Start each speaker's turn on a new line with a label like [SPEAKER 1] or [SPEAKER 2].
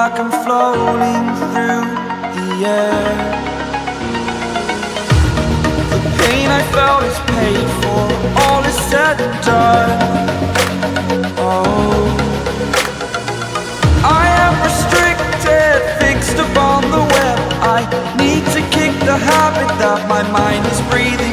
[SPEAKER 1] like I'm floating through the air. The pain I felt is paid for, all is said and done. Oh, I am restricted, fixed upon the web. I need to kick the habit that my mind is breathing